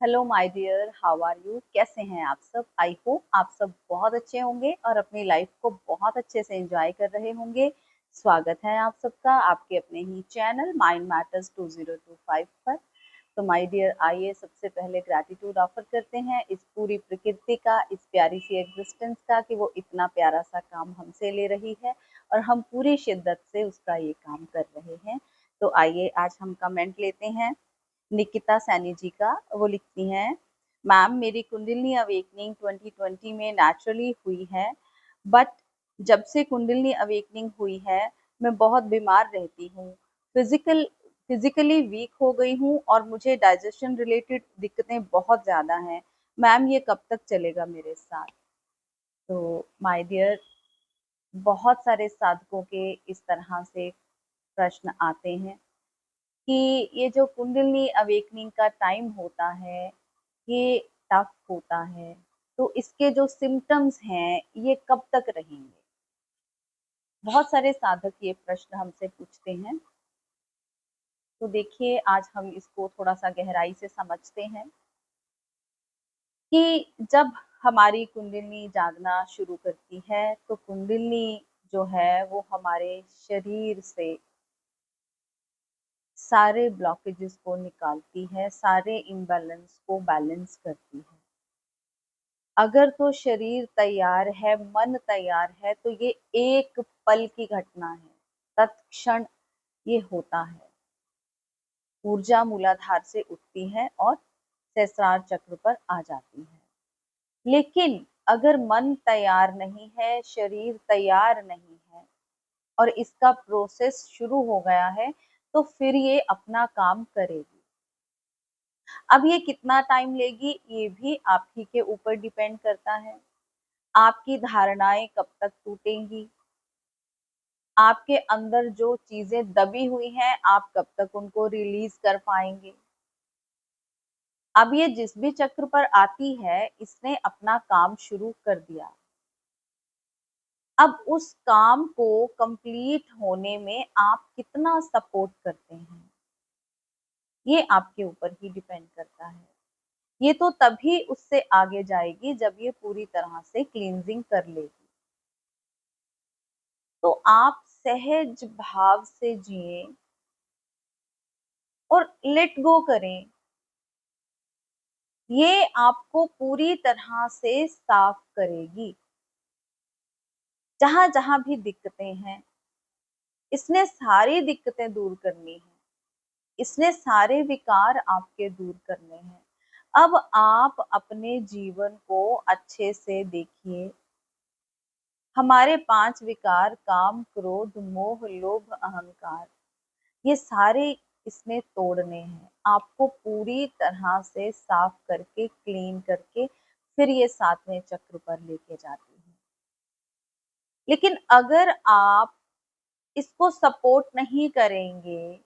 Hello my dear, how are you? कैसे हैं आप सब? आई होप आप सब बहुत अच्छे होंगे और अपनी लाइफ को बहुत अच्छे से एंजॉय कर रहे होंगे। स्वागत है आप सबका आपके अपने ही चैनल माइंड मैटर्स 2025 पर। तो माय डियर, आइए सबसे पहले ग्रैटिट्यूड ऑफर करते हैं इस पूरी प्रकृति का, इस प्यारी सी एग्जिस्टेंस का कि वो इतना प्यारा सा काम हमसे ले रही है और हम पूरी शिद्दत से उसका ये काम कर रहे हैं। तो आइए आज हम कमेंट लेते हैं निकिता सैनी जी का। वो लिखती हैं, मैम मेरी कुंडलिनी अवेकनिंग 2020 में नेचुरली हुई है, बट जब से कुंडलिनी अवेकनिंग हुई है मैं बहुत बीमार रहती हूँ। फिजिकली वीक हो गई हूँ और मुझे डाइजेशन रिलेटेड दिक्कतें बहुत ज़्यादा हैं। मैम ये कब तक चलेगा मेरे साथ? तो माय डियर, बहुत सारे साधकों के इस तरह से प्रश्न आते हैं कि ये जो कुंडलिनी अवेकनिंग का टाइम होता है, ये टफ होता है, तो इसके जो सिम्पटम्स हैं, ये कब तक रहेंगे? बहुत सारे साधक ये प्रश्न हमसे पूछते हैं। तो देखिए, आज हम इसको थोड़ा-सा गहराई से समझते हैं कि जब हमारी कुंडलिनी जागना शुरू करती है, तो कुंडलिनी जो है, वो हमारे शरीर से सारे ब्लॉकेजेस को निकालती है, सारे इम्बैलेंस को बैलेंस करती है। अगर तो शरीर तैयार है, मन तैयार है, तो ये एक पल की घटना है, तत्क्षण ये होता है। ऊर्जा मूलाधार से उठती है और सहस्रार चक्र पर आ जाती है। लेकिन अगर मन तैयार नहीं है, शरीर तैयार नहीं है और इसका प्रोसेस शुरू हो गया है, तो फिर ये अपना काम करेगी। अब ये कितना टाइम लेगी, ये भी आप ही के ऊपर डिपेंड करता है। आपकी धारणाएं कब तक टूटेंगी, आपके अंदर जो चीजें दबी हुई हैं, आप कब तक उनको रिलीज कर पाएंगे। अब ये जिस भी चक्र पर आती है, इसने अपना काम शुरू कर दिया। अब उस काम को कंप्लीट होने में आप कितना सपोर्ट करते हैं, ये आपके ऊपर ही डिपेंड करता है। ये तो तभी उससे आगे जाएगी जब ये पूरी तरह से क्लींजिंग कर लेगी। तो आप सहज भाव से जिए और लेट गो करें। ये आपको पूरी तरह से साफ करेगी। जहां जहां भी दिक्कतें हैं, इसने सारी दिक्कतें दूर करनी है, इसने सारे विकार आपके दूर करने हैं। अब आप अपने जीवन को अच्छे से देखिए। हमारे 5 विकार, काम, क्रोध, मोह, लोभ, अहंकार, ये सारे इसने तोड़ने हैं। आपको पूरी तरह से साफ करके, क्लीन करके फिर ये 7वें चक्र पर लेके जाती है। लेकिन अगर आप इसको सपोर्ट नहीं करेंगे,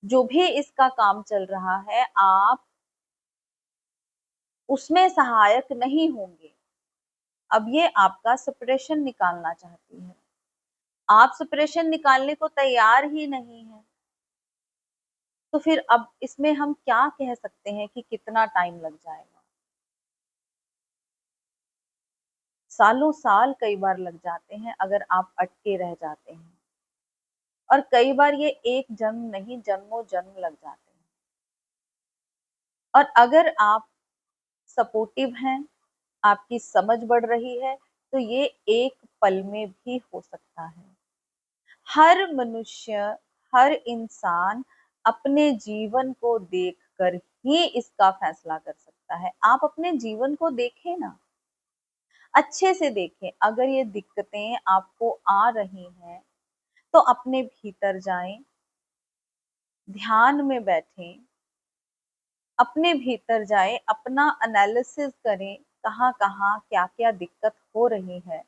जो भी इसका काम चल रहा है, आप उसमें सहायक नहीं होंगे। अब ये आपका सप्रेशन निकालना चाहती है। आप सप्रेशन निकालने को तैयार ही नहीं है। तो फिर अब इसमें हम क्या कह सकते हैं कि कितना टाइम लग जाएगा? सालों साल कई बार लग जाते हैं अगर आप अटके रह जाते हैं। और कई बार ये एक जन्म नहीं, जन्मों जन्म लग जाते हैं। और अगर आप सपोर्टिव हैं, आपकी समझ बढ़ रही है, तो ये एक पल में भी हो सकता है। हर मनुष्य, हर इंसान अपने जीवन को देखकर ही इसका फैसला कर सकता है। आप अपने जीवन को देखें ना, अच्छे से देखें। अगर ये दिक्कतें आपको आ रही हैं, तो अपने भीतर जाएं, ध्यान में बैठें, अपने भीतर जाएं, अपना एनालिसिस करें, कहाँ-कहाँ, क्या-क्या दिक्कत हो रही है।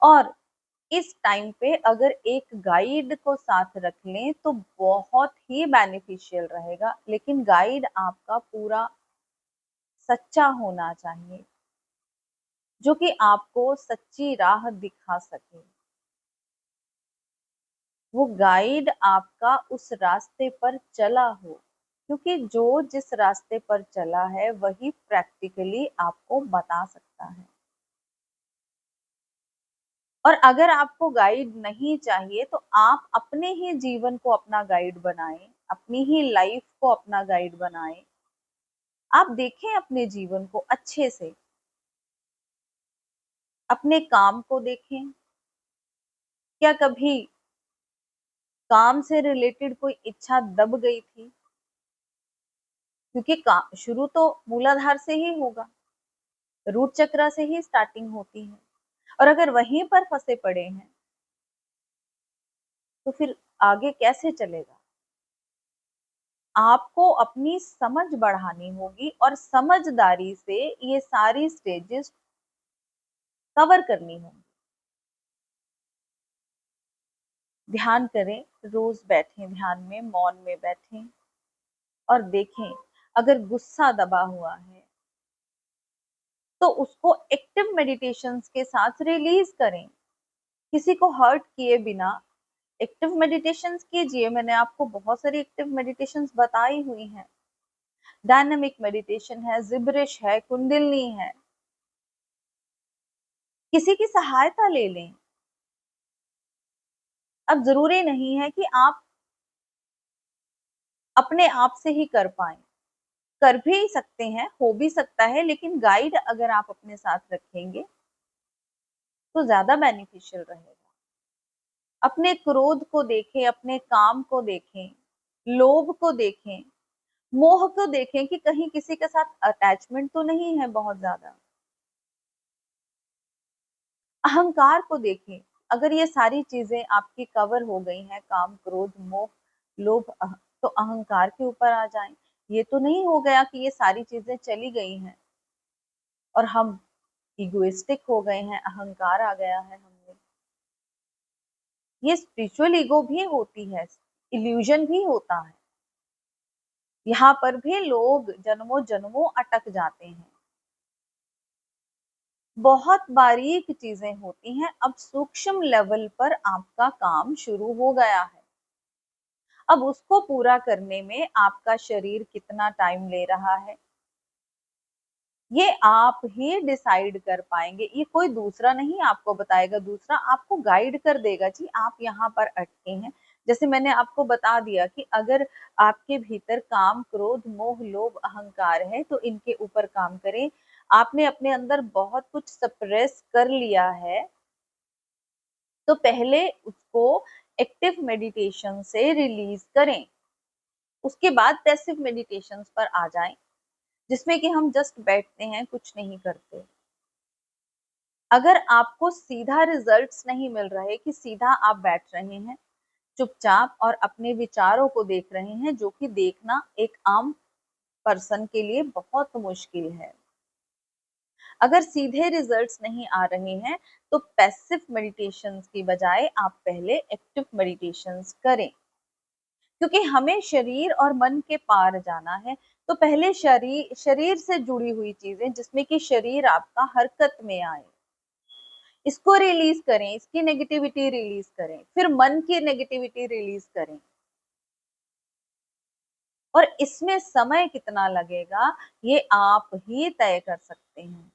और इस टाइम पे अगर एक गाइड को साथ रख लें तो बहुत ही बेनिफिशियल रहेगा। लेकिन गाइड आपका पूरा सच्चा होना चाहिए, जो कि आपको सच्ची राह दिखा सके। वो गाइड आपका उस रास्ते पर चला हो, क्योंकि जो जिस रास्ते पर चला है वही प्रैक्टिकली आपको बता सकता है। और अगर आपको गाइड नहीं चाहिए तो आप अपने ही जीवन को अपना गाइड बनाएं, अपनी ही लाइफ को अपना गाइड बनाएं। आप देखें अपने जीवन को अच्छे से, अपने काम को देखें। क्या कभी काम से रिलेटेड कोई इच्छा दब गई थी? क्योंकि शुरू तो मूलाधार से ही होगा, रूट चक्र से ही स्टार्टिंग होती है। और अगर वहीं पर फंसे पड़े हैं तो फिर आगे कैसे चलेगा? आपको अपनी समझ बढ़ानी होगी और समझदारी से ये सारी स्टेजेस कवर करनी होगी। ध्यान करें, रोज बैठें ध्यान में, मौन में बैठें और देखें अगर गुस्सा दबा हुआ है तो उसको एक्टिव मेडिटेशंस के साथ रिलीज करें, किसी को हर्ट किए बिना एक्टिव मेडिटेशंस कीजिए। मैंने आपको बहुत सारी एक्टिव मेडिटेशंस बताई हुई हैं। डायनामिक मेडिटेशन है, जिब्रिश है, कुंडलिनी है। किसी की सहायता ले लें। अब जरूरी नहीं है कि आप अपने आप से ही कर पाए, कर भी सकते हैं, हो भी सकता है, लेकिन गाइड अगर आप अपने साथ रखेंगे तो ज्यादा बेनिफिशियल रहेगा। अपने क्रोध को देखें, अपने काम को देखें, लोभ को देखें, मोह को देखें कि कहीं किसी के साथ अटैचमेंट तो नहीं है बहुत ज्यादा। अहंकार को देखें, अगर ये सारी चीजें आपकी कवर हो गई हैं, काम, क्रोध, मोह, लोभ, तो अहंकार के ऊपर आ जाएं। ये तो नहीं हो गया कि ये सारी चीजें चली गई हैं और हम इगोइस्टिक हो गए हैं, अहंकार आ गया है हमें। ये स्पिरिचुअल ईगो भी होती है, इल्यूजन भी होता है। यहाँ पर भी लोग जन्मों जन्मों अटक जाते हैं। बहुत बारीक चीजें होती हैं। अब सूक्ष्म लेवल पर आपका काम शुरू हो गया है। अब उसको पूरा करने में आपका शरीर कितना टाइम ले रहा है, ये आप ही डिसाइड कर पाएंगे। ये कोई दूसरा नहीं आपको बताएगा, दूसरा आपको गाइड कर देगा जी आप यहाँ पर अटके हैं। जैसे मैंने आपको बता दिया कि अगर आपके भीतर काम, क्रोध, मोह, लोभ, अहंकार है तो इनके ऊपर काम करें। आपने अपने अंदर बहुत कुछ सप्रेस कर लिया है तो पहले उसको एक्टिव मेडिटेशन से रिलीज करें। उसके बाद पैसिव मेडिटेशन पर आ जाएं, जिसमें कि हम जस्ट बैठते हैं, कुछ नहीं करते। अगर आपको सीधा रिजल्ट्स नहीं मिल रहे कि सीधा आप बैठ रहे हैं चुपचाप और अपने विचारों को देख रहे हैं, जो कि देखना एक आम पर्सन के लिए बहुत मुश्किल है। अगर सीधे रिजल्ट्स नहीं आ रहे हैं तो पैसिव मेडिटेशंस की बजाय आप पहले एक्टिव मेडिटेशंस करें, क्योंकि हमें शरीर और मन के पार जाना है। तो पहले शरीर शरीर से जुड़ी हुई चीजें, जिसमें कि शरीर आपका हरकत में आए, इसको रिलीज करें, इसकी नेगेटिविटी रिलीज करें, फिर मन की नेगेटिविटी रिलीज करें। और इसमें समय कितना लगेगा ये आप ही तय कर सकते हैं।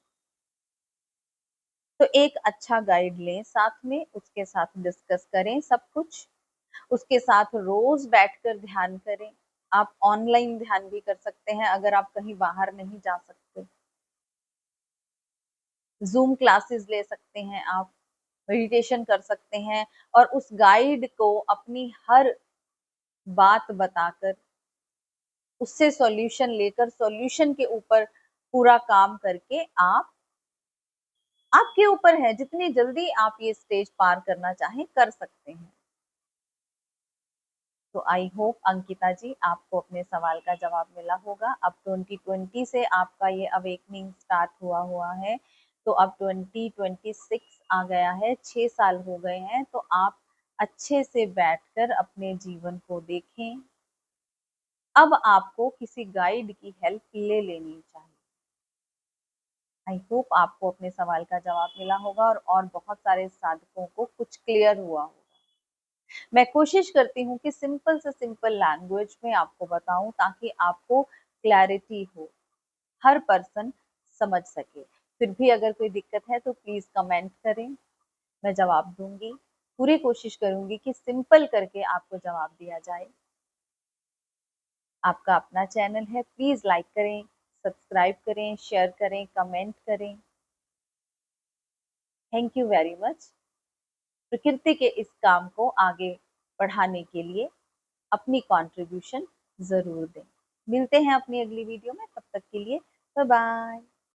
तो एक अच्छा गाइड लें साथ में, उसके साथ डिस्कस करें सब कुछ, उसके साथ रोज बैठकर ध्यान करें। आप ऑनलाइन ध्यान भी कर सकते हैं अगर आप कहीं बाहर नहीं जा सकते। जूम क्लासेस ले सकते हैं आप, मेडिटेशन कर सकते हैं और उस गाइड को अपनी हर बात बताकर उससे सॉल्यूशन लेकर सॉल्यूशन के ऊपर पूरा काम करके आप, आपके ऊपर है जितनी जल्दी आप ये स्टेज पार करना चाहें कर सकते हैं। तो आई होप अंकिता जी आपको अपने सवाल का जवाब मिला होगा। अब 2020 से आपका ये अवेकनिंग स्टार्ट हुआ है, तो अब 2026 आ गया है, 6 साल हो गए हैं। तो आप अच्छे से बैठकर अपने जीवन को देखें। अब आपको किसी गाइड की हेल्प ले लेनी चाहिए। आई होप आपको अपने सवाल का जवाब मिला होगा और बहुत सारे साधकों को कुछ क्लियर हुआ होगा। मैं कोशिश करती हूँ कि सिंपल से सिंपल लैंग्वेज में आपको बताऊँ ताकि आपको क्लैरिटी हो, हर पर्सन समझ सके। फिर भी अगर कोई दिक्कत है तो प्लीज़ कमेंट करें, मैं जवाब दूँगी। पूरी कोशिश करूँगी कि सिंपल करके आपको जवाब दिया जाए। आपका अपना चैनल है, प्लीज़ लाइक करें, सब्सक्राइब करें, शेयर करें, कमेंट करें। Thank you very much. प्रकृति के इस काम को आगे बढ़ाने के लिए अपनी कंट्रीब्यूशन ज़रूर दें। मिलते हैं अपनी अगली वीडियो में, तब तक के लिए बाय बाय।